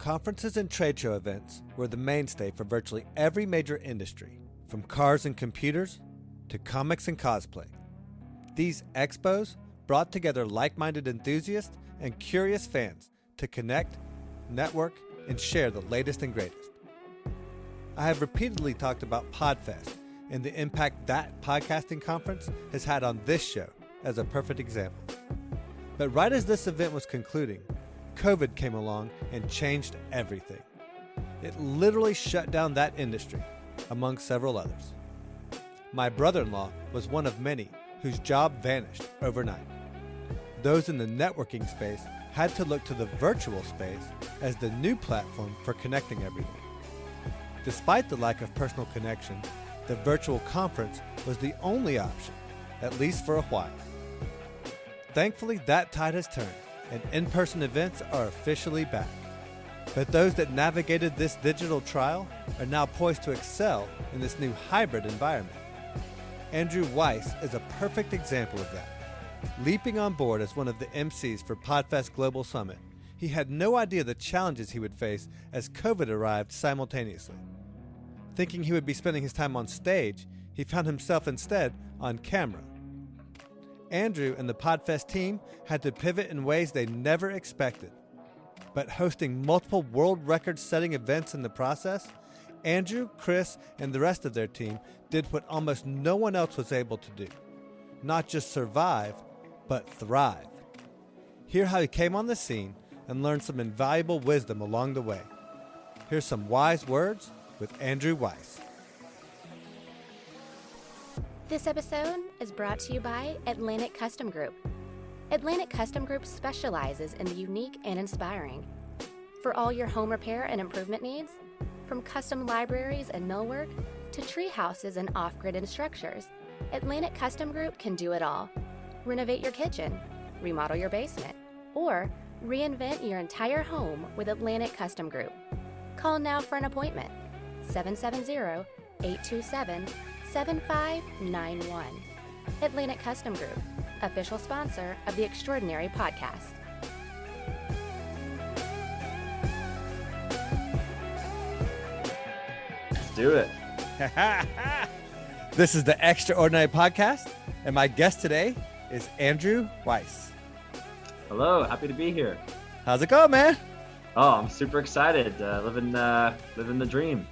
Conferences and trade show events were the mainstay for virtually every major industry, from cars and computers to comics and cosplay. These expos brought together like-minded enthusiasts and curious fans to connect, network, and share the latest and greatest. I have repeatedly talked about Podfest and the impact that podcasting conference has had on this show as a perfect example. But right as this event was concluding, COVID came along and changed everything. It literally shut down that industry, among several others. My brother-in-law was one of many whose job vanished overnight. Those in the networking space had to look to the virtual space as the new platform for connecting everyone. Despite the lack of personal connection, the virtual conference was the only option, at least for a while. Thankfully, that tide has turned, and in-person events are officially back. But those that navigated this digital trial are now poised to excel in this new hybrid environment. Adrew Weiss is a perfect example of that. Leaping on board as one of the MCs for Podfest Global Summit, he had no idea the challenges he would face as COVID arrived simultaneously. Thinking he would be spending his time on stage, he found himself instead on camera. Adrew and the Podfest team had to pivot in ways they never expected. But hosting multiple world record-setting events in the process, Adrew, Chris, and the rest of their team did what almost no one else was able to do. Not just survive, but thrive. Hear how he came on the scene and learned some invaluable wisdom along the way. Here's some wise words with Adrew Weiss. This episode is brought to you by Atlantic Custom Group. Atlantic Custom Group specializes in the unique and inspiring. For all your home repair and improvement needs, from custom libraries and millwork to tree houses and off-grid structures, Atlantic Custom Group can do it all. Renovate your kitchen, remodel your basement, or reinvent your entire home with Atlantic Custom Group. Call now for an appointment. 770-827-7591. Atlantic Custom Group, official sponsor of the Extraordinary Podcast. Let's do it. This is the Extraordinary Podcast, and my guest today is Adrew Weiss. Hello, happy to be here. How's it going, man? Oh, I'm super excited. Living the dream.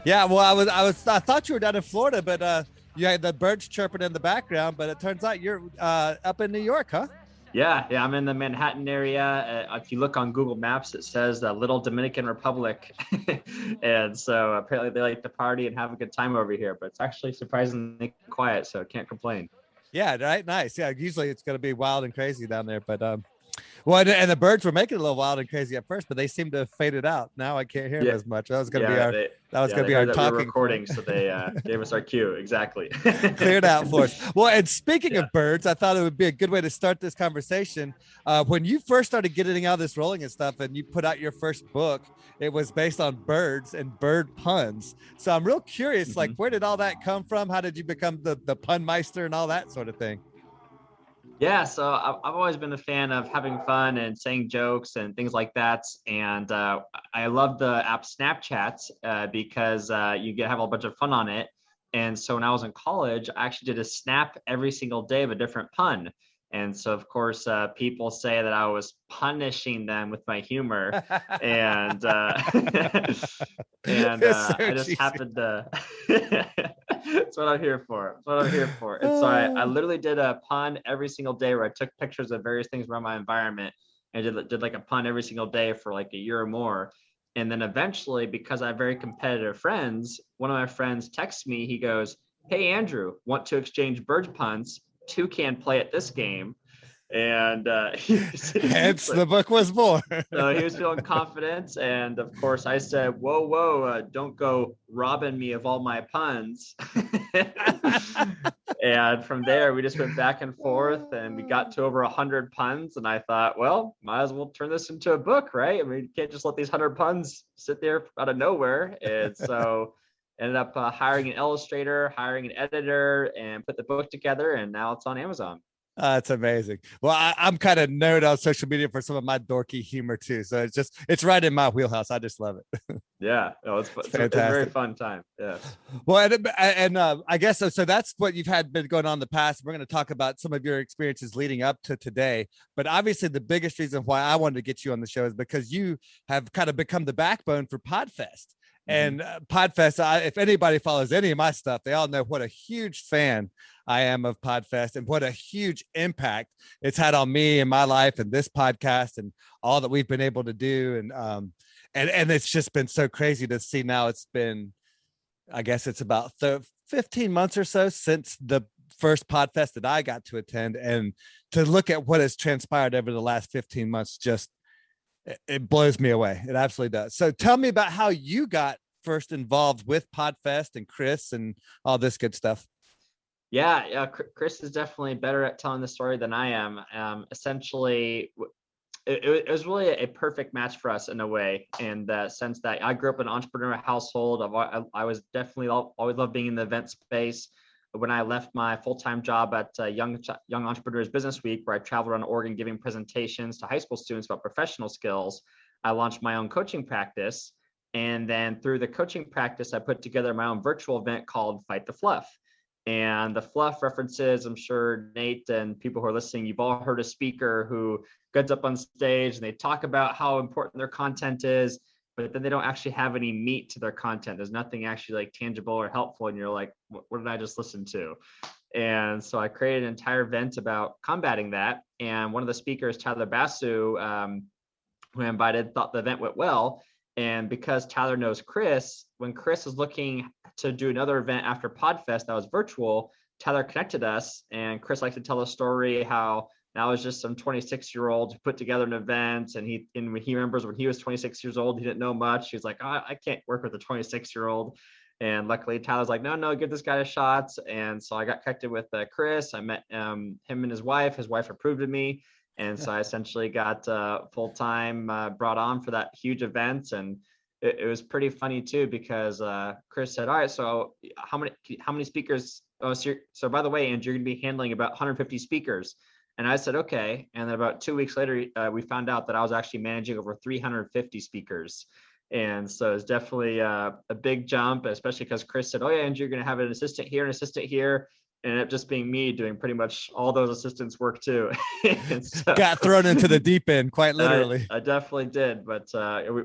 Yeah, well, I thought you were down in Florida, but you had the birds chirping in the background. But it turns out you're up in New York, huh? Yeah, I'm in the Manhattan area. If you look on Google Maps, it says the Little Dominican Republic, and so apparently they like to party and have a good time over here. But it's actually surprisingly quiet, so I can't complain. Yeah, right. Nice. Yeah, usually it's gonna be wild and crazy down there, but well, and the birds were making it a little wild and crazy at first, but they seem to have faded out. Now I can't hear them as much. That was going to be our talking recording. So they gave us our cue. Exactly. Cleared out for us. Well, and speaking of birds, I thought it would be a good way to start this conversation. When you first started getting out of this rolling and stuff, and you put out your first book, it was based on birds and bird puns. So I'm real curious, like, where did all that come from? How did you become the pun meister and all that sort of thing? Yeah, so I've always been a fan of having fun and saying jokes and things like that. And I love the app Snapchat because you get have a bunch of fun on it. And so when I was in college, I actually did a snap every single day of a different pun. And so, of course, people say that I was punishing them with my humor. And I just happened to... That's what I'm here for. And so I literally did a pun every single day where I took pictures of various things around my environment and did like a pun every single day for like a year or more. And then eventually, because I have very competitive friends, one of my friends texts me. He goes, "Hey, Adrew, want to exchange bird puns? Two can play at this game." And hence the book was born. So he was feeling confident, and of course I said, whoa, don't go robbing me of all my puns. And from there we just went back and forth, and we got to over 100 puns, and I thought, well, might as well turn this into a book, right? I mean, you can't just let these 100 puns sit there out of nowhere. And so ended up hiring an illustrator, hiring an editor, and put the book together, and now it's on Amazon. That's amazing. Well, I'm kind of known on social media for some of my dorky humor too. So it's right in my wheelhouse. I just love it. Yeah, no, It's it's a very fantastic. fun time. Yes. Well, and I guess so. That's what you've had been going on in the past. We're going to talk about some of your experiences leading up to today. But obviously, the biggest reason why I wanted to get you on the show is because you have kind of become the backbone for Podfest. Mhm. And Podfest, if anybody follows any of my stuff, they all know what a huge fan I am of Podfest and what a huge impact it's had on me and my life and this podcast and all that we've been able to do. And it's just been so crazy to see now. It's been, I guess it's about 15 months or so since the first Podfest that I got to attend. And to look at what has transpired over the last 15 months, just it blows me away. It absolutely does. So tell me about how you got first involved with Podfest and Chris and all this good stuff. Yeah, Chris is definitely better at telling the story than I am. Essentially, it was really a perfect match for us in a way, in the sense that I grew up in an entrepreneurial household. I was definitely always loved being in the event space. When I left my full-time job at Young Entrepreneurs Business Week, where I traveled around Oregon giving presentations to high school students about professional skills, I launched my own coaching practice. And then through the coaching practice, I put together my own virtual event called Fight the Fluff. And the fluff references, I'm sure Nate and people who are listening, you've all heard a speaker who gets up on stage and they talk about how important their content is, but then they don't actually have any meat to their content. There's nothing actually like tangible or helpful. And you're like, what did I just listen to? And so I created an entire event about combating that. And one of the speakers, Tyler Basu, who I invited, thought the event went well. And because Tyler knows Chris, when Chris was looking to do another event after Podfest that was virtual, Tyler connected us. And Chris likes to tell a story how that was just some 26-year-old who put together an event. And he remembers when he was 26 years old, he didn't know much. He's like, oh, I can't work with a 26-year-old. And luckily, Tyler's like, no, give this guy a shot. And so I got connected with Chris. I met him and his wife. His wife approved of me. And so I essentially got full-time brought on for that huge event. And it was pretty funny too, because Chris said, all right, so how many speakers? Oh, so by the way, Andrew, you're gonna be handling about 150 speakers. And I said, okay. And then about 2 weeks later, we found out that I was actually managing over 350 speakers. And so it's definitely a big jump, especially because Chris said, oh yeah, Andrew, you're gonna have an assistant here, and it just being me doing pretty much all those assistants work too. So, got thrown into the deep end, quite literally. I definitely did, but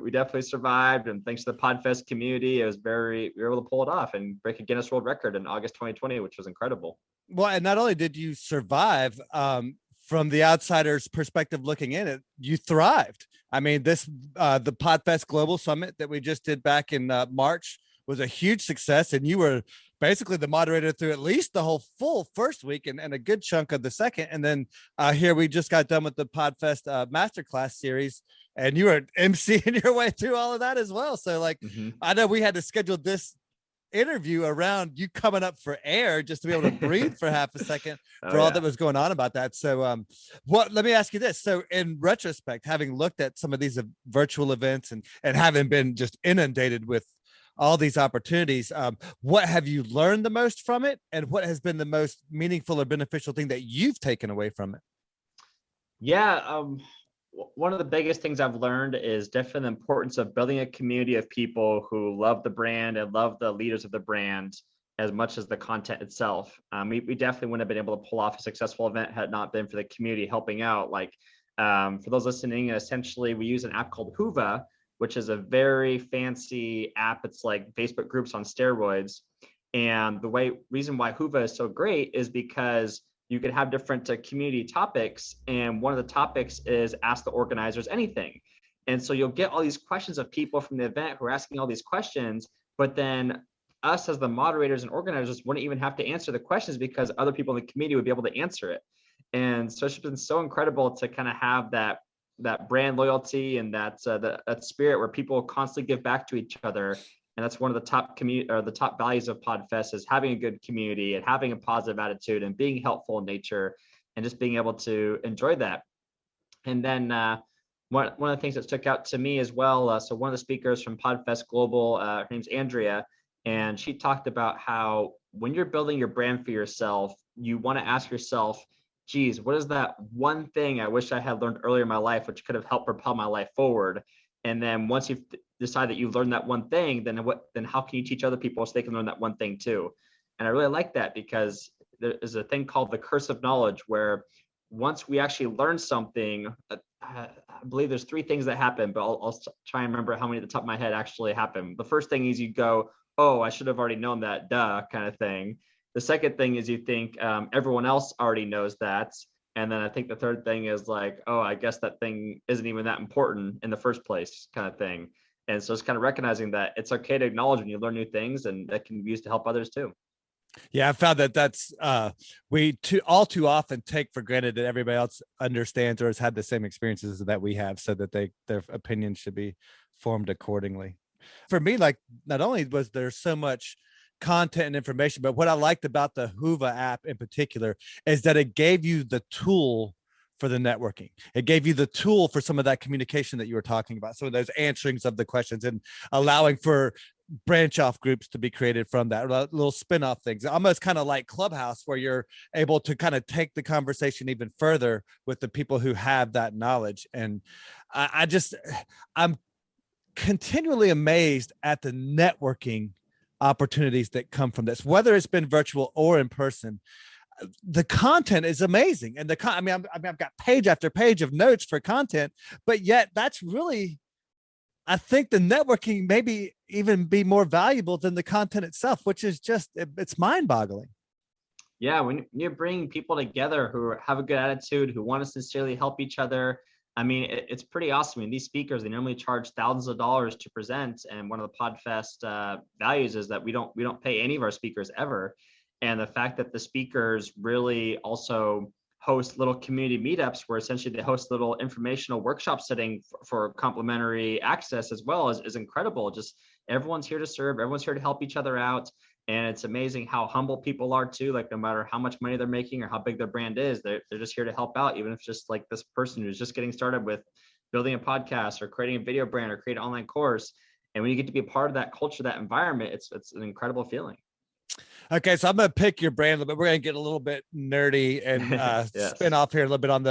we definitely survived. And thanks to the Podfest community, we were able to pull it off and break a Guinness World Record in August 2020, which was incredible. Well, and not only did you survive, from the outsider's perspective looking in it, you thrived. I mean, the Podfest Global Summit that we just did back in March was a huge success, and you were basically the moderator through at least the whole full first week and a good chunk of the second. And then here we just got done with the Podfest Masterclass series, and you were emceeing your way through all of that as well. So like, I know we had to schedule this interview around you coming up for air just to be able to breathe for half a second for all that was going on about that. So let me ask you this. So in retrospect, having looked at some of these virtual events and having been just inundated with all these opportunities, what have you learned the most from it, and what has been the most meaningful or beneficial thing that you've taken away from it? Yeah, one of the biggest things I've learned is definitely the importance of building a community of people who love the brand and love the leaders of the brand as much as the content itself. We definitely wouldn't have been able to pull off a successful event had it not been for the community helping out. Like, for those listening, essentially we use an app called Hoova, which is a very fancy app. It's like Facebook groups on steroids. And the reason why Hoova is so great is because you could have different community topics. And one of the topics is ask the organizers anything. And so you'll get all these questions of people from the event who are asking all these questions, but then us as the moderators and organizers wouldn't even have to answer the questions because other people in the community would be able to answer it. And so it's been so incredible to kind of have that brand loyalty and that spirit where people constantly give back to each other. And that's one of the top values of Podfest, is having a good community and having a positive attitude and being helpful in nature and just being able to enjoy that. And then one of the things that stuck out to me as well, so one of the speakers from Podfest Global, her name's Andrea, and she talked about how when you're building your brand for yourself, you want to ask yourself, geez, what is that one thing I wish I had learned earlier in my life, which could have helped propel my life forward? And then once you've decided that you've learned that one thing, then how can you teach other people so they can learn that one thing too? And I really like that, because there is a thing called the curse of knowledge, where once we actually learn something, I believe there's three things that happen, but I'll try and remember how many at the top of my head actually happen. The first thing is you go, oh, I should have already known that, duh, kind of thing. The second thing is you think everyone else already knows that. And then I think the third thing is like, oh, I guess that thing isn't even that important in the first place, kind of thing. And so it's kind of recognizing that it's okay to acknowledge when you learn new things, and that can be used to help others too. Yeah, I found that's we all too often take for granted that everybody else understands or has had the same experiences that we have, so that their opinions should be formed accordingly. For me, like, not only was there so much content and information, but what I liked about the Hoova app in particular is that it gave you the tool for the networking. It gave you the tool for some of that communication that you were talking about, some of those answerings of the questions, and allowing for branch off groups to be created from that, little spin-off things, almost kind of like Clubhouse, where you're able to kind of take the conversation even further with the people who have that knowledge. And I'm continually amazed at the networking opportunities that come from this, whether it's been virtual or in person. The content is amazing, and I've got page after page of notes for content, but yet that's really, I think the networking maybe even be more valuable than the content itself, which is just, it's mind-boggling. Yeah, when you're bringing people together who have a good attitude, who want to sincerely help each other, I mean, it's pretty awesome. I mean, these speakers, they normally charge thousands of dollars to present, and one of the Podfest values is that we don't pay any of our speakers ever. And the fact that the speakers really also host little community meetups, where essentially they host little informational workshop setting for complimentary access as well, is incredible. Just everyone's here to serve, everyone's here to help each other out. And it's amazing how humble people are too. Like, no matter how much money they're making or how big their brand is, they're just here to help out. Even if it's just like this person who's just getting started with building a podcast or creating a video brand or create an online course. And when you get to be a part of that culture, that environment, it's an incredible feeling. Okay, so I'm going to pick your brain a little bit. We're going to get a little bit nerdy and Yes. spin off here a little bit on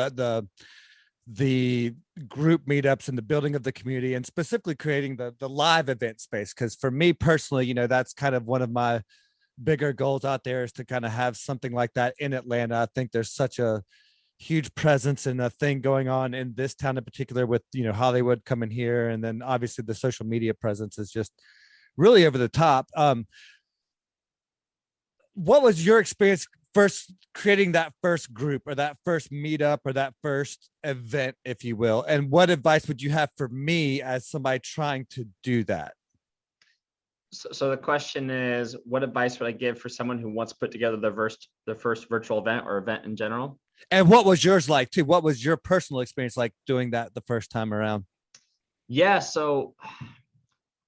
the group meetups and the building of the community, and specifically creating the live event space. Because for me personally, that's kind of one of my bigger goals out there, is to kind of have something like that in Atlanta. I think there's such a huge presence and a thing going on in this town in particular, with Hollywood coming here, and then obviously the social media presence is just really over the top. What was your experience first creating that first group, or that first meetup, or that first event, if you will? And what advice would you have for me as somebody trying to do that? So the question is, what advice would I give for someone who wants to put together the first virtual event or event in general? And what was yours like too? What was your personal experience like doing that the first time around? Yeah, so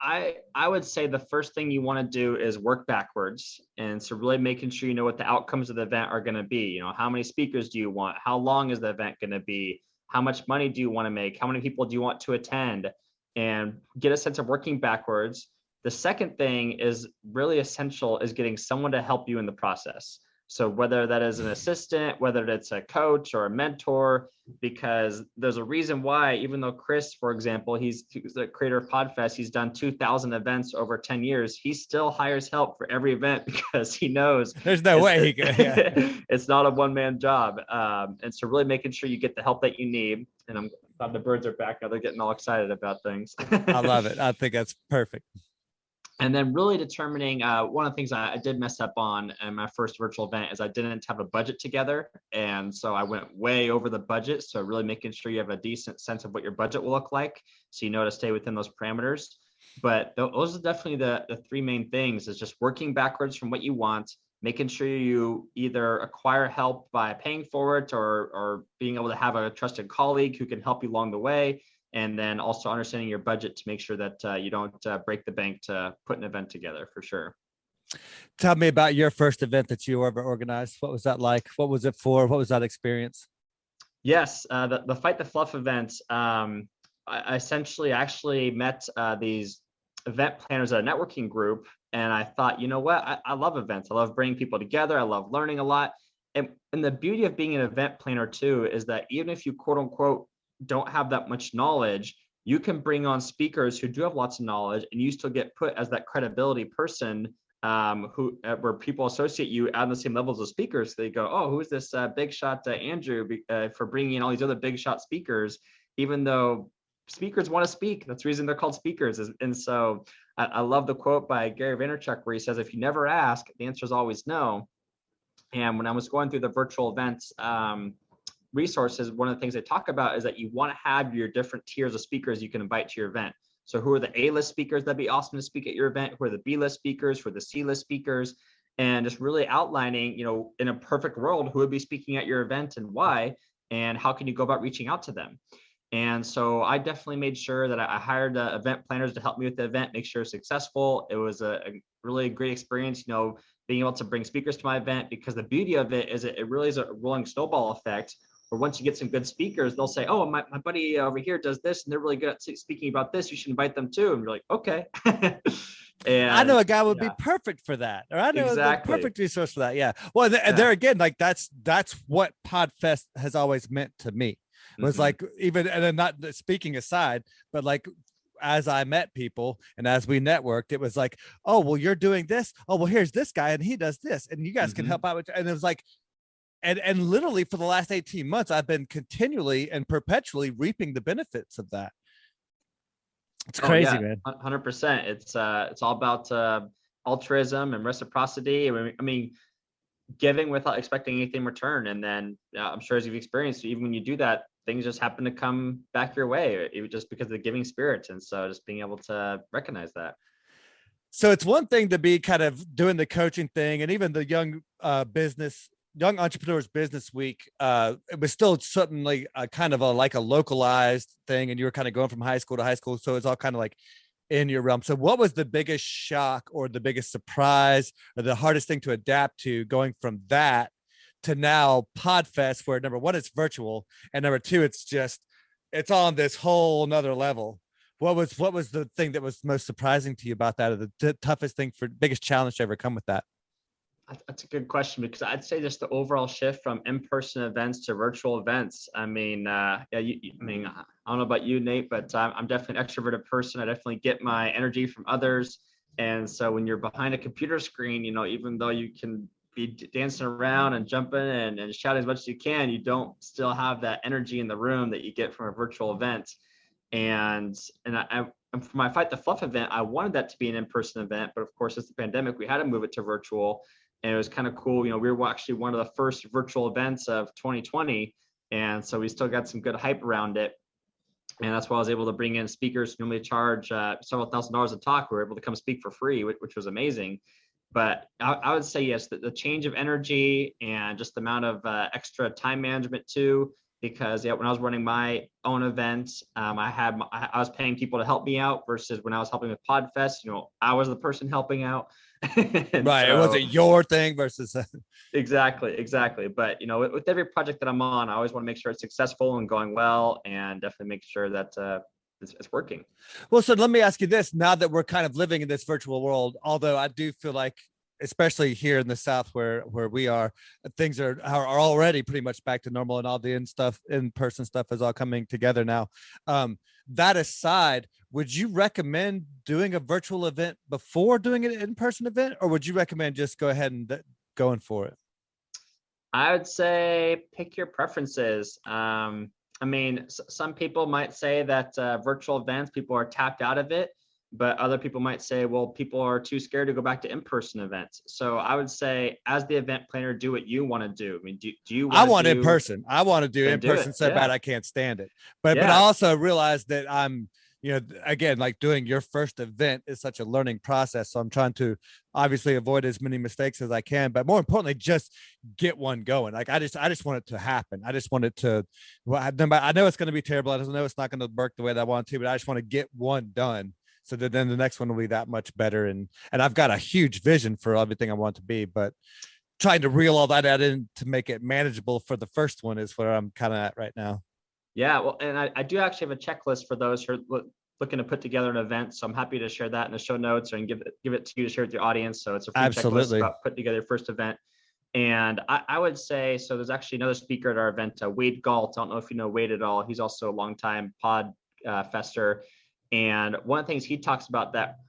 I would say the first thing you want to do is work backwards. And so really making sure you know what the outcomes of the event are going to be. How many speakers do you want? How long is the event going to be? How much money do you want to make? How many people do you want to attend? And get a sense of working backwards. The second thing is really essential, is getting someone to help you in the process. So whether that is an assistant, whether it's a coach or a mentor, because there's a reason why, even though Chris, for example, he's the creator of Podfest, he's done 2,000 events over 10 years, he still hires help for every event, because he knows there's no way he could. Yeah. It's not a one-man job. And so really making sure you get the help that you need. And I'm glad the birds are back now. They're getting all excited about things. I love it. I think that's perfect. And then really determining, one of the things I did mess up on in my first virtual event is I didn't have a budget together. And so I went way over the budget. So really making sure you have a decent sense of what your budget will look like, so you know to stay within those parameters. But those are definitely the three main things, is just working backwards from what you want, making sure you either acquire help by paying for it, or being able to have a trusted colleague who can help you along the way. And then also understanding your budget to make sure that you don't break the bank to put an event together, for sure. Tell me about your first event that you ever organized. What was that like? What was it for? What was that experience? Yes, the Fight the Fluff event. I essentially actually met these event planners at a networking group, and I thought, you know what? I love events. I love bringing people together. I love learning a lot. and the beauty of being an event planner too is that even if you quote unquote don't have that much knowledge, you can bring on speakers who do have lots of knowledge, and you still get put as that credibility person, who where people associate you on the same levels of speakers. They go, oh, who's this big shot Andrew, for bringing in all these other big shot speakers, even though speakers want to speak. That's the reason they're called speakers. And so I love the quote by Gary Vaynerchuk where he says, if you never ask, the answer is always no. And when I was going through the virtual events resources, one of the things they talk about is that you want to have your different tiers of speakers you can invite to your event. So who are the A-list speakers that'd be awesome to speak at your event? Who are the B-list speakers? Who are the C-list speakers? And just really outlining, in a perfect world, who would be speaking at your event and why, and how can you go about reaching out to them? And so I definitely made sure that I hired event planners to help me with the event, make sure it's successful. It was a really great experience, being able to bring speakers to my event, because the beauty of it is it really is a rolling snowball effect. Or once you get some good speakers, they'll say, oh, my buddy over here does this, and they're really good at speaking about this. You should invite them too. And you're like, okay. And I know a guy would be perfect for that, or I know exactly. a perfect resource for that. Yeah. Well, there again, like that's what Podfest has always meant to me. It was like, even, and then not speaking aside, but like, as I met people and as we networked, it was like, oh, well, you're doing this. Oh, well, here's this guy and he does this, and you guys can help out with, and it was like, and literally for the last 18 months, I've been continually and perpetually reaping the benefits of that. It's crazy, man. 100%. It's all about altruism and reciprocity. I mean, giving without expecting anything in return. And then I'm sure, as you've experienced, even when you do that, things just happen to come back your way, just because of the giving spirit. And so just being able to recognize that. So it's one thing to be kind of doing the coaching thing, and even the young entrepreneurs business week, it was still something like kind of like a localized thing, and you were kind of going from high school to high school, so it's all kind of like in your realm. So what was the biggest shock or the biggest surprise or the hardest thing to adapt to, going from that to now Podfest, where number one, it's virtual, and number two, it's on this whole nother level? What was the thing that was most surprising to you about that, or the toughest thing, for biggest challenge to ever come with that? That's a good question, because I'd say just the overall shift from in-person events to virtual events. I mean, I don't know about you, Nate, but I'm definitely an extroverted person. I definitely get my energy from others. And so when you're behind a computer screen, even though you can be dancing around and jumping and shouting as much as you can, you don't still have that energy in the room that you get from a virtual event. And for my Fight the Fluff event, I wanted that to be an in-person event, but of course, it's the pandemic, we had to move it to virtual. And it was kind of cool. We were actually one of the first virtual events of 2020. And so we still got some good hype around it. And that's why I was able to bring in speakers who normally charge several $1,000s a talk, who were able to come speak for free, which was amazing. But I would say, yes, the change of energy and just the amount of extra time management too, because when I was running my own events, I was paying people to help me out, versus when I was helping with Podfest, I was the person helping out. Right. So, it wasn't your thing versus exactly. But with every project that I'm on, I always want to make sure it's successful and going well, and definitely make sure that it's working. Well, so let me ask you this: now that we're kind of living in this virtual world, although I do feel like, especially here in the South where we are, things are already pretty much back to normal, and all the in-person stuff is all coming together now. That aside, would you recommend doing a virtual event before doing an in-person event, or would you recommend just go ahead and going for it? I would say pick your preferences. Some people might say that virtual events, people are tapped out of it. But other people might say, well, people are too scared to go back to in-person events. So I would say, as the event planner, do what you want to do. I mean, do you want I want in-person. I want to do in-person so bad I can't stand it. But I also realize that I'm, again, like doing your first event is such a learning process. So I'm trying to obviously avoid as many mistakes as I can, but more importantly, just get one going. Like I just want it to happen. I just want it to, I know it's going to be terrible. I know it's not going to work the way that I want to, but I just want to get one done, so that then the next one will be that much better. And I've got a huge vision for everything I want to be, but trying to reel all that in to make it manageable for the first one is where I'm kind of at right now. Yeah, well, and I do actually have a checklist for those who are looking to put together an event. So I'm happy to share that in the show notes, or give it to you to share with your audience. So it's a free checklist about putting together your first event. And I would say, so there's actually another speaker at our event, Wade Galt. I don't know if you know Wade at all. He's also a longtime pod fester. And one of the things he talks about, that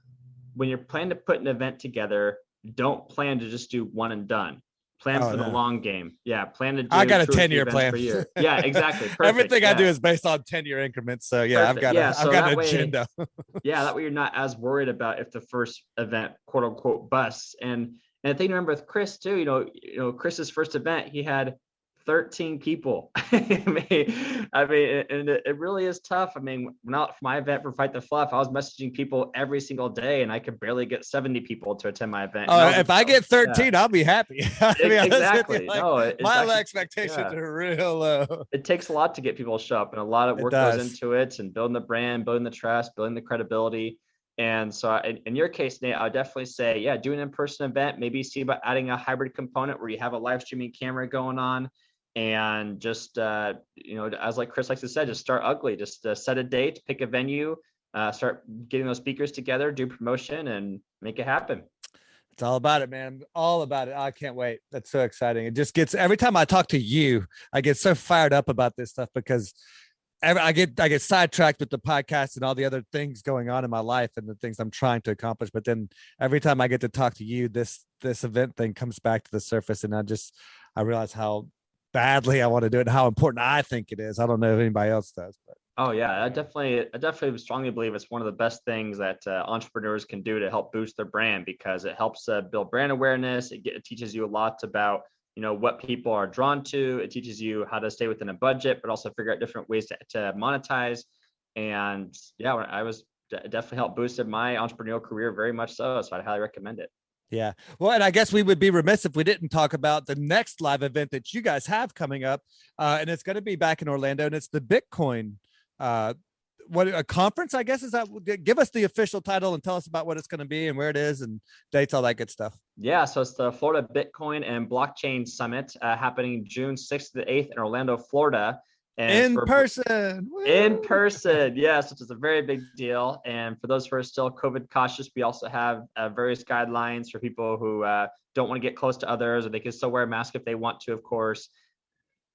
when you're planning to put an event together, don't plan to just do one and done. Plan for the long game. Yeah, plan to do I got a 2 or 3 10-year events plan per year. Yeah, exactly. Perfect. Everything I do is based on 10-year increments. So yeah, Perfect. I've got an agenda. Yeah, that way you're not as worried about if the first event, quote unquote, busts. And the thing to remember with Chris too, Chris's first event, he had 13 people. I mean, and it really is tough. I mean, not for my event for Fight the Fluff, I was messaging people every single day, and I could barely get 70 people to attend my event. If I get 13, I'll be happy. Exactly. My expectations are real low. It takes a lot to get people to show up, and a lot of work goes into it, and building the brand, building the trust, building the credibility. And so in your case, Nate, I would definitely say, yeah, do an in-person event, maybe see about adding a hybrid component where you have a live streaming camera going on, and just, as like Chris likes to say, just start ugly, just set a date, pick a venue, start getting those speakers together, do promotion, and make it happen. It's all about it, man. All about it. I can't wait. That's so exciting. It just gets, every time I talk to you, I get so fired up about this stuff, because I get sidetracked with the podcast and all the other things going on in my life and the things I'm trying to accomplish. But then every time I get to talk to you, this event thing comes back to the surface, and I realize how badly I want to do it and how important I think it is. I don't know if anybody else does, but. Oh yeah, I definitely strongly believe it's one of the best things that entrepreneurs can do to help boost their brand, because it helps build brand awareness. It teaches you a lot about what people are drawn to. It teaches you how to stay within a budget, but also figure out different ways to monetize. And yeah, I was definitely helped boosted my entrepreneurial career very much so. So I'd highly recommend it. Yeah. Well, and I guess we would be remiss if we didn't talk about the next live event that you guys have coming up. And it's going to be back in Orlando, and it's the Bitcoin, what a conference, I guess. Is that, give us the official title and tell us about what it's going to be and where it is and dates, all that good stuff. Yeah. So it's the Florida Bitcoin and Blockchain Summit happening June 6th to the 8th in Orlando, Florida. And in person. Yes, which is a very big deal. And for those who are still COVID cautious, we also have various guidelines for people who don't want to get close to others, or they can still wear a mask if they want to, of course.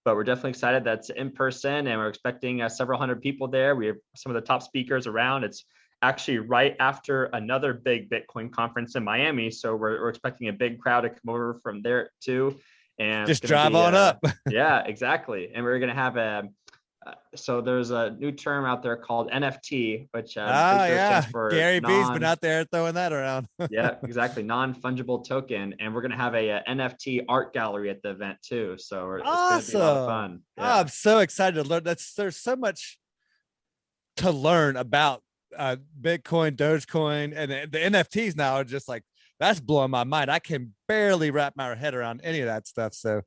But we're definitely excited that's in person, and we're expecting several hundred people there. We have some of the top speakers around. It's actually right after another big Bitcoin conference in Miami, so we're expecting a big crowd to come over from there too. And just drive on up. Yeah, exactly. And we're going to have so there's a new term out there called NFT, which stands for Gary V's been out there throwing that around. Yeah, exactly. Non-fungible token. And we're going to have a NFT art gallery at the event too. So it's going to be a lot of fun. Yeah. Oh, I'm so excited to learn. There's so much to learn about Bitcoin, Dogecoin, and the NFTs now are just like, that's blowing my mind. I can barely wrap my head around any of that stuff. So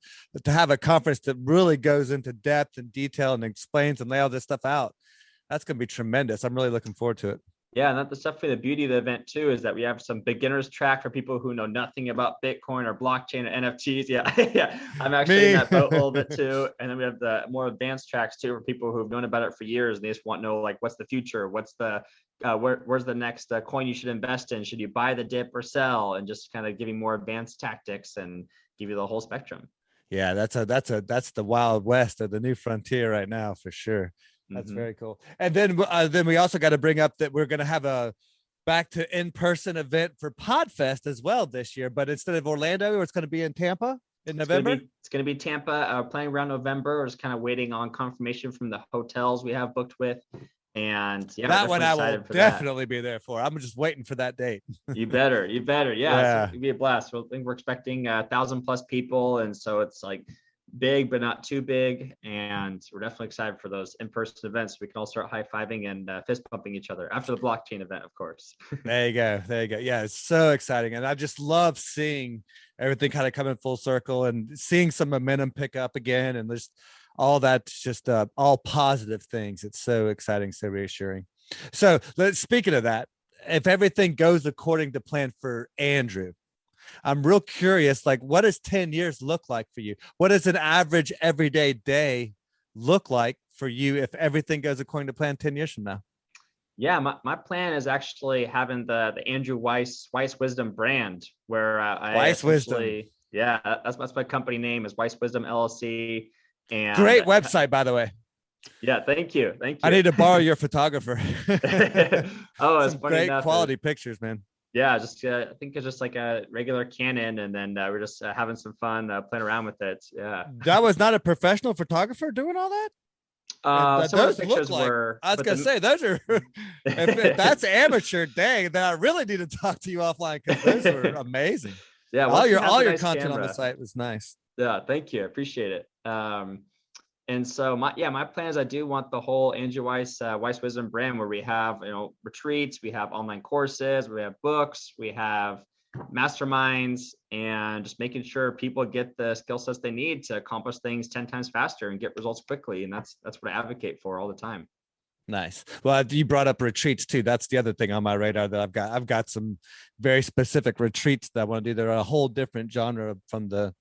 to have a conference that really goes into depth and detail and explains and lay all this stuff out, that's going to be tremendous. I'm really looking forward to it. Yeah, and that's definitely the beauty of the event too, is that we have some beginners track for people who know nothing about Bitcoin or blockchain or NFTs. Yeah, yeah, I'm actually in that boat a little bit too. And then we have the more advanced tracks too, for people who've known about it for years and they just want to know, like, what's the future? What's the where's the next coin you should invest in? Should you buy the dip or sell? And just kind of giving more advanced tactics and give you the whole spectrum. Yeah, that's the Wild West of the new frontier right now for sure. That's very cool. And then we also got to bring up that we're going to have a back to in-person event for Podfest as well this year, but instead of Orlando, it's going to be in Tampa in November. It's going to be Tampa, playing around November. We're just kind of waiting on confirmation from the hotels we have booked with. And yeah, that one I will definitely be there for. I'm just waiting for that date. You better. Yeah. It's gonna be a blast. We're expecting 1,000+ people, and so it's like big but not too big, and we're definitely excited for those in-person events. We can all start high-fiving and fist pumping each other after the blockchain event, of course. There you go. Yeah, it's so exciting, and I just love seeing everything kind of coming full circle and seeing some momentum pick up again, and just all that's just all positive things. It's so exciting, so reassuring. So speaking of that, if everything goes according to plan for Adrew, I'm real curious, like, what does 10 years look like for you? What does an average everyday day look like for you if everything goes according to plan 10 years from now? Yeah, my plan is actually having the Adrew Weiss Wisdom brand, where Weiss Wisdom. Yeah, that's my company name is Weiss Wisdom LLC. And Great website, by the way. yeah, thank you. I need to borrow your photographer. Oh, it's Some funny great enough. quality pictures, man. Yeah, just I think it's just like a regular Canon, and then we're just having some fun playing around with it. Yeah. That was not a professional photographer doing all that? Some of Those the look pictures like, were. I was going to say, those are, if that's amateur, dang, then I really need to talk to you offline because those were amazing. Yeah, all your nice content camera on the site was nice. Yeah, thank you. I appreciate it. And so my plan is I do want the whole Andrew Weiss Weiss Wisdom brand where we have, retreats, we have online courses, we have books, we have masterminds, and just making sure people get the skill sets they need to accomplish things 10 times faster and get results quickly. And that's what I advocate for all the time. Nice. Well, you brought up retreats too. That's the other thing on my radar that I've got some very specific retreats that I want to do. They're a whole different genre from the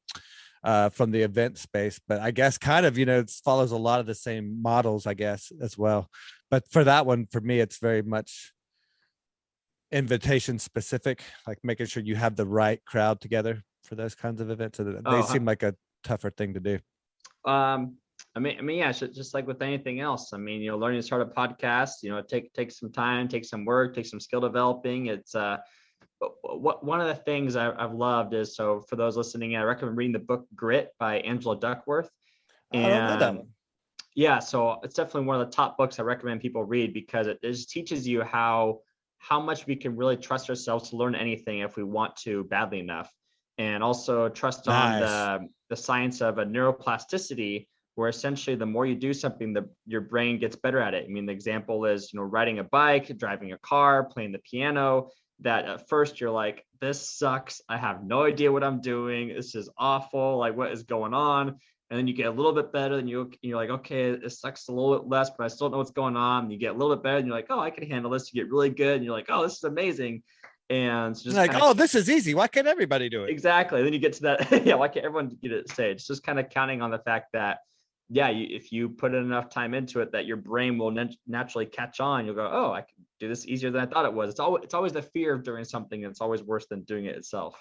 event space, but I guess kind of, it follows a lot of the same models, I guess, as well. But for that one, for me, it's very much invitation specific, like making sure you have the right crowd together for those kinds of events. So they seem like a tougher thing to do. I mean, yeah, just like with anything else. I mean, learning to start a podcast, take some time, take some work, take some skill developing. It's one of the things I've loved is, so for those listening, I recommend reading the book Grit by Angela Duckworth. And I don't know that one. Yeah, so it's definitely one of the top books I recommend people read because it just teaches you how much we can really trust ourselves to learn anything if we want to badly enough, and also trust on the science of a neuroplasticity, where essentially the more you do something, your brain gets better at it. I mean, the example is, riding a bike, driving a car, playing the piano, that at first you're like, this sucks. I have no idea what I'm doing. This is awful. Like, what is going on? And then you get a little bit better and you're like, okay, it sucks a little bit less, but I still don't know what's going on. And you get a little bit better and you're like, oh, I can handle this. You get really good and you're like, oh, this is amazing. And just like, oh, this is easy. Why can't everybody do it? Exactly. Then you get to that. Yeah. Why can't everyone get it stage? It's just kind of counting on the fact that, yeah, if you put enough time into it, that your brain will naturally catch on. You'll go, oh, I can do this easier than I thought it was. It's always the fear of doing something. It's always worse than doing it itself.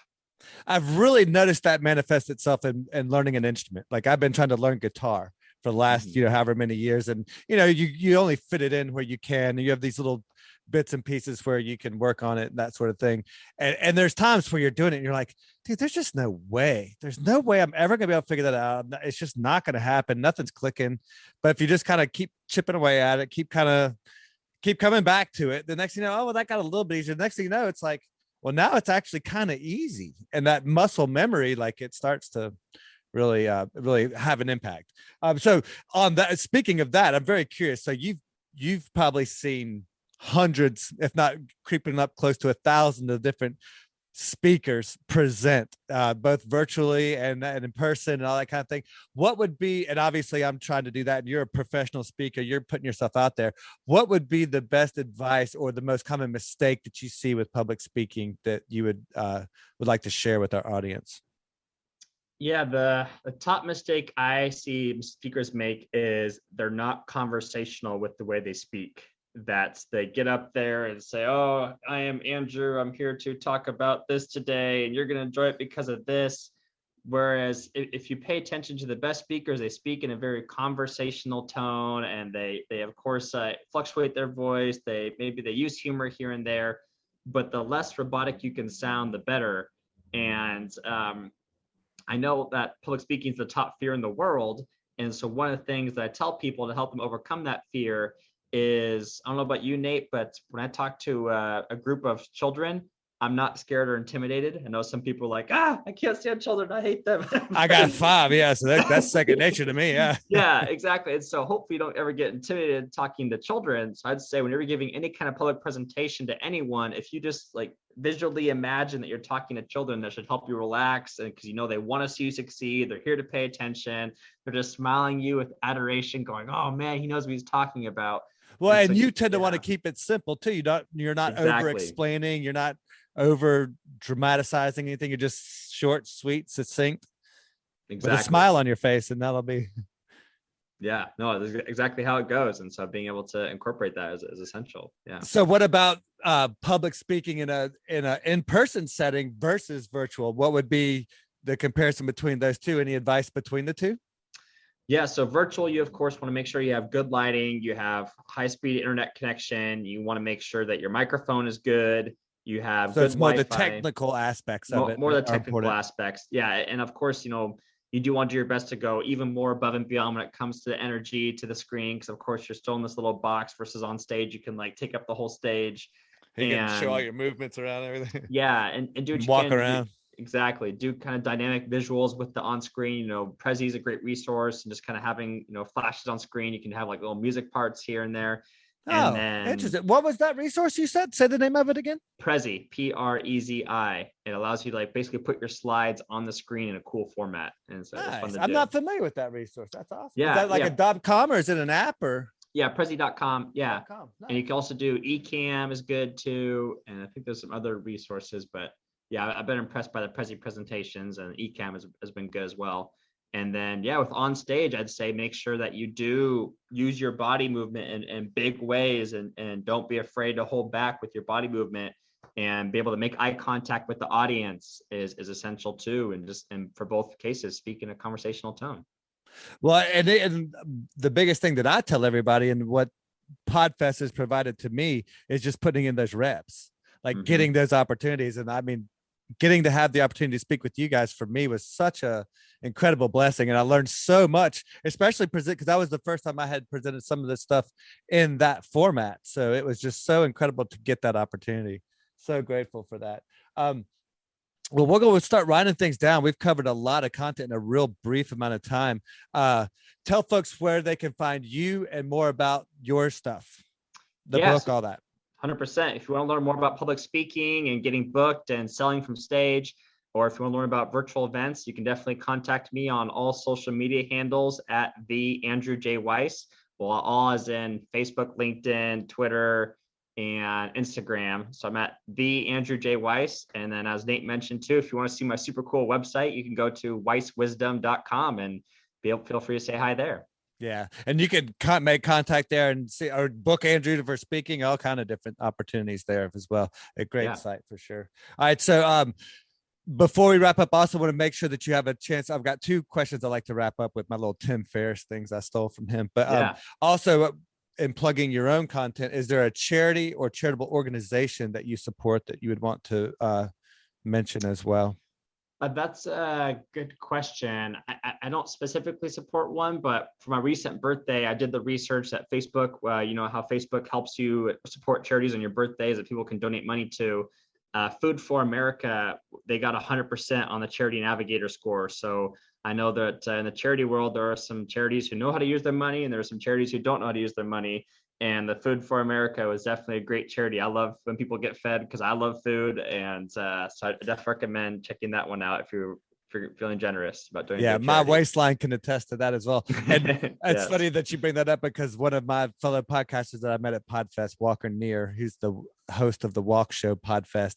I've really noticed that manifest itself in learning an instrument. Like, I've been trying to learn guitar for the last, however many years. And, you only fit it in where you can. And you have these little bits and pieces where you can work on it and that sort of thing. And there's times where you're doing it and you're like, dude, there's just no way. There's no way I'm ever going to be able to figure that out. It's just not going to happen. Nothing's clicking. But if you just kind of keep chipping away at it, keep coming back to it, the next thing you know, oh, well, that got a little bit easier. The next thing you know, it's like, well, now it's actually kind of easy. And that muscle memory, like, it starts to really have an impact. So on that, speaking of that, I'm very curious. So you've probably seen hundreds, if not creeping up close to 1,000 of different speakers present, both virtually and in person and all that kind of thing. What would be, and obviously I'm trying to do that, and you're a professional speaker, you're putting yourself out there. What would be the best advice or the most common mistake that you see with public speaking that you would like to share with our audience? Yeah, the top mistake I see speakers make is they're not conversational with the way they speak. That they get up there and say, oh, I am Andrew, I'm here to talk about this today, and you're going to enjoy it because of this. Whereas if you pay attention to the best speakers, they speak in a very conversational tone, and they of course fluctuate their voice. Maybe they use humor here and there, but the less robotic you can sound, the better. And I know that public speaking is the top fear in the world. And so one of the things that I tell people to help them overcome that fear is, I don't know about you, Nate, but when I talk to a group of children, I'm not scared or intimidated. I know some people are like, I can't stand children, I hate them. I got 5, yeah, so that's second nature to me, yeah. Yeah, exactly. And so hopefully you don't ever get intimidated talking to children. So I'd say whenever you're giving any kind of public presentation to anyone, if you just like visually imagine that you're talking to children, that should help you relax, and because they want to see you succeed, they're here to pay attention, they're just smiling you with adoration, going, oh man, he knows what he's talking about. Well, and you tend to want to keep it simple too. You're not over explaining, you're not over dramatizing anything. You're just short, sweet, succinct, with a smile on your face, and that'll be. Yeah, no, that's exactly how it goes. And so being able to incorporate that is essential. Yeah. So what about public speaking in a in-person setting versus virtual? What would be the comparison between those two. Any advice between the two? Yeah, so virtual, you of course want to make sure you have good lighting, you have high-speed internet connection, you want to make sure that your microphone is good, you have So good it's more the Wi-Fi, technical aspects of it more the are technical important. aspects. Yeah, and of course, you do want to do your best to go even more above and beyond when it comes to the energy to the screen, because of course you're still in this little box versus on stage, you can like take up the whole stage. You can show all And your movements around everything. yeah, and do what you Walk can do. around. Exactly. Do kind of dynamic visuals with the on screen. Prezi is a great resource, and just kind of having, flashes on screen. You can have like little music parts here and there. And Oh, then interesting. What was that resource you said? Say the name of it again. Prezi, Prezi. It allows you to like basically put your slides on the screen in a cool format. And so it's fun Nice. to I'm do. not familiar with that resource. That's awesome. Is Yeah, that like a .com or is it an app or? Yeah, Prezi.com. Yeah. .com. Nice. And you can also do Ecamm is good too. And I think there's some other resources, but yeah, I've been impressed by the Prezi presentations, and Ecamm has been good as well. And then, yeah, with on stage, I'd say make sure that you do use your body movement in big ways, and don't be afraid to hold back with your body movement, and be able to make eye contact with the audience is essential too. And for both cases, speak in a conversational tone. Well, and the biggest thing that I tell everybody, and what Podfest has provided to me, is just putting in those reps, like getting those opportunities. And I mean, getting to have the opportunity to speak with you guys for me was such a incredible blessing. And I learned so much, especially because that was the first time I had presented some of this stuff in that format. So it was just so incredible to get that opportunity. So grateful for that. Well, we're going to start writing things down. We've covered a lot of content in a real brief amount of time. Tell folks where they can find you and more about your stuff, the book, all that. 100%. If you want to learn more about public speaking and getting booked and selling from stage, or if you want to learn about virtual events, you can definitely contact me on all social media handles at the Andrew J. Weiss. Well, all as in Facebook, LinkedIn, Twitter, and Instagram. So I'm at the Andrew J. Weiss. And then as Nate mentioned too, if you want to see my super cool website, you can go to weisswisdom.com and feel free to say hi there. Yeah. And you can make contact there and see, or book Andrew for speaking, all kind of different opportunities there as well. A great site for sure. All right. So before we wrap up, I also want to make sure that you have a chance. I've got 2 questions I like to wrap up with, my little Tim Ferriss things I stole from him. But also in plugging your own content, is there a charity or charitable organization that you support that you would want to mention as well? That's a good question. I don't specifically support one, but for my recent birthday, I did the research that Facebook, how Facebook helps you support charities on your birthdays that people can donate money to. Food for America, they got 100% on the Charity Navigator score. So I know that in the charity world, there are some charities who know how to use their money, and there are some charities who don't know how to use their money. And the Food for America was definitely a great charity. I love when people get fed because I love food. And so I definitely recommend checking that one out if you're feeling generous about doing. Yeah, my waistline can attest to that as well. And it's funny that you bring that up, because one of my fellow podcasters that I met at Podfest, Walker Neer, who's the host of the Walk Show Podfest,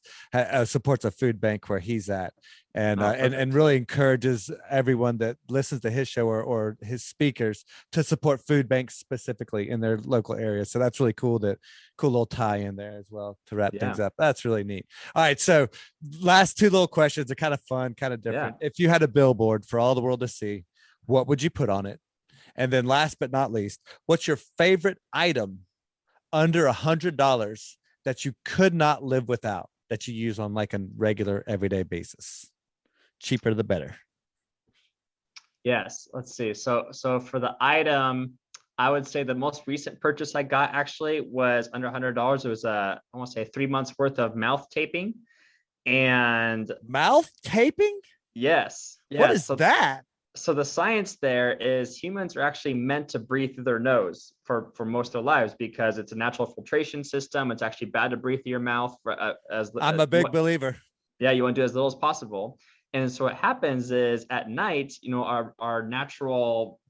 supports a food bank where he's at, and really encourages everyone that listens to his show or his speakers to support food banks specifically in their local area. So that's really cool. Cool little tie in there as well to wrap things up. That's really neat. All right, so last 2 little questions are kind of fun, kind of different. If you had a billboard for all the world to see, what would you put on it? And then last but not least, what's your favorite item under $100 that you could not live without, that you use on like a regular everyday basis? Cheaper the better. Yes, let's see. So for the item, I would say the most recent purchase I got actually was under $100. It was I want to say 3 months worth of mouth taping. And mouth taping? Yes. What is that? So the science there is humans are actually meant to breathe through their nose for most of their lives, because it's a natural filtration system. It's actually bad to breathe through your mouth. I'm a big believer. Yeah, you want to do as little as possible. And so what happens is at night, our natural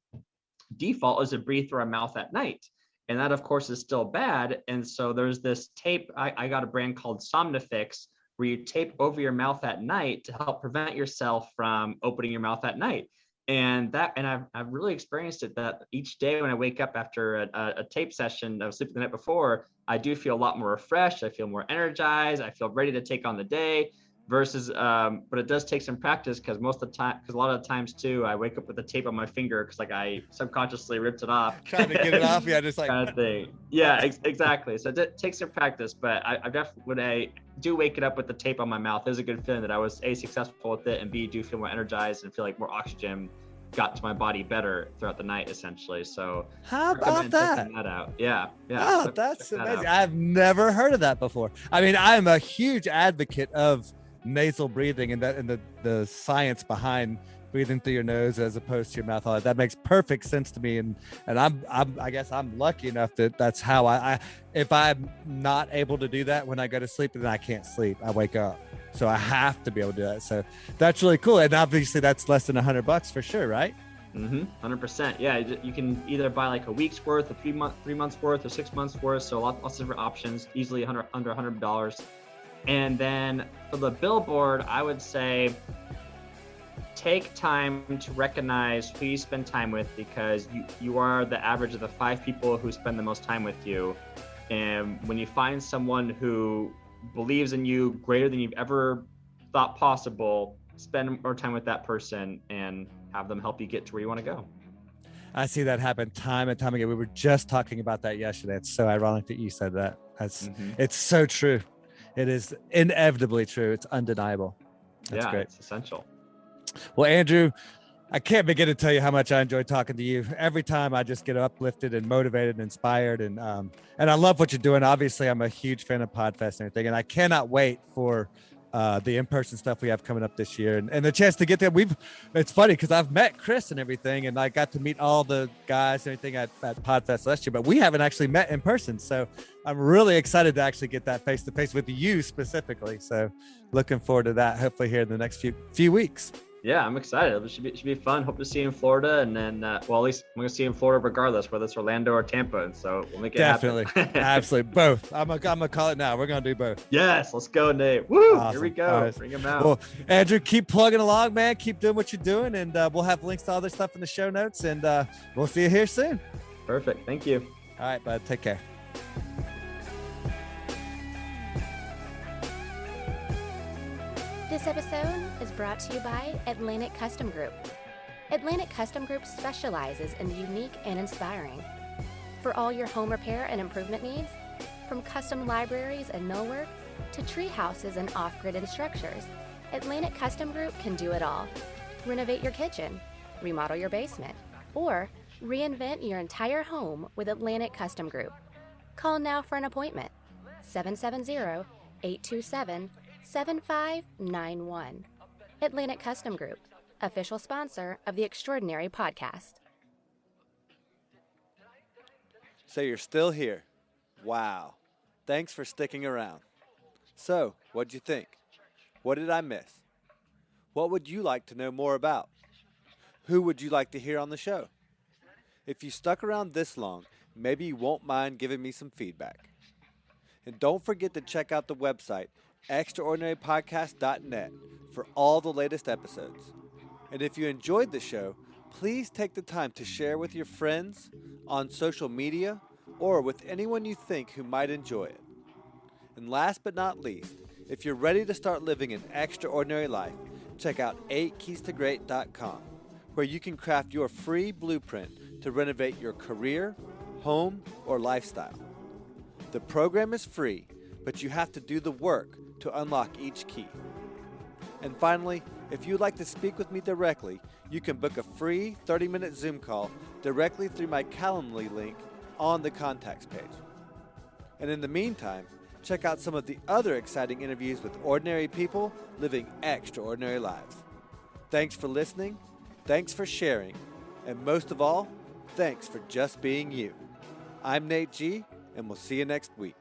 default is to breathe through our mouth at night. And that, of course, is still bad. And so there's this tape. I got a brand called Somnifix, where you tape over your mouth at night to help prevent yourself from opening your mouth at night. And I've really experienced it, that each day when I wake up after a tape session of sleeping the night before, I do feel a lot more refreshed. I feel more energized. I feel ready to take on the day. versus, but it does take some practice because most of the time, because a lot of the times too, I wake up with the tape on my finger because like I subconsciously ripped it off. Trying to get it off, yeah, just like kind of thing. Yeah, exactly. So it takes some practice, but I definitely, when I do wake it up with the tape on my mouth, there's a good feeling that I was A, successful with it, and B, do feel more energized and feel like more oxygen got to my body better throughout the night, essentially. So how about that? Checking that out. Yeah. Oh, that's amazing. I've never heard of that before. I mean, I am a huge advocate of nasal breathing and the science behind breathing through your nose as opposed to your mouth. All that makes perfect sense to me. And I guess I'm lucky enough that that's how I if I'm not able to do that when I go to sleep, then I can't sleep. I wake up. So I have to be able to do that. So that's really cool. And obviously that's less than $100 for sure, right? 100%. Yeah, you can either buy like a week's worth, a 3 months worth, or 6 months worth. So lots of different options, easily under $100. And then for the billboard, I would say take time to recognize who you spend time with, because you are the average of the 5 people who spend the most time with you. And when you find someone who believes in you greater than you've ever thought possible, spend more time with that person and have them help you get to where you want to go. I see that happen time and time again. We were just talking about that yesterday. It's so ironic that you said that. It's so true. It is inevitably true. It's undeniable. That's great. It's essential. Well, Andrew, I can't begin to tell you how much I enjoy talking to you. Every time I just get uplifted and motivated and inspired, and I love what you're doing. Obviously, I'm a huge fan of Podfest and everything, and I cannot wait for the in-person stuff we have coming up this year and the chance to get there. It's funny because I've met Chris and everything, and I got to meet all the guys and everything at Podfest last year, but we haven't actually met in person. So I'm really excited to actually get that face-to-face with you specifically. So looking forward to that, hopefully here in the next few weeks. Yeah, I'm excited. It should be fun. Hope to see you in Florida, and then well, at least I'm gonna see you in Florida regardless, whether it's Orlando or Tampa. And so we'll make it definitely happen. Absolutely, both. I'm gonna call it now. We're gonna do both. Yes, let's go, Nate. Woo! Awesome. Here we go. Right. Bring him out. Well, Andrew, keep plugging along, man. Keep doing what you're doing, and we'll have links to all this stuff in the show notes, and we'll see you here soon. Perfect. Thank you. All right, bud. Take care. This episode is brought to you by Atlantic Custom Group. Atlantic Custom Group specializes in the unique and inspiring. For all your home repair and improvement needs, from custom libraries and millwork to tree houses and off-grid structures, Atlantic Custom Group can do it all. Renovate your kitchen, remodel your basement, or reinvent your entire home with Atlantic Custom Group. Call now for an appointment. 770-827-7591. Atlantic Custom Group, official sponsor of the Extraordinary Podcast. So you're still here. Wow. Thanks for sticking around. So, what'd you think? What did I miss? What would you like to know more about? Who would you like to hear on the show? If you stuck around this long, maybe you won't mind giving me some feedback. And don't forget to check out the website, extraordinarypodcast.net, for all the latest episodes. And if you enjoyed the show, please take the time to share with your friends, on social media, or with anyone you think who might enjoy it. And last but not least, if you're ready to start living an extraordinary life, check out 8keystogreat.com, where you can craft your free blueprint to renovate your career, home, or lifestyle. The program is free, but you have to do the work to unlock each key. And finally, if you'd like to speak with me directly, you can book a free 30-minute Zoom call directly through my Calendly link on the contacts page. And in the meantime, check out some of the other exciting interviews with ordinary people living extraordinary lives. Thanks for listening, thanks for sharing, and most of all, thanks for just being you. I'm Nate G, and we'll see you next week.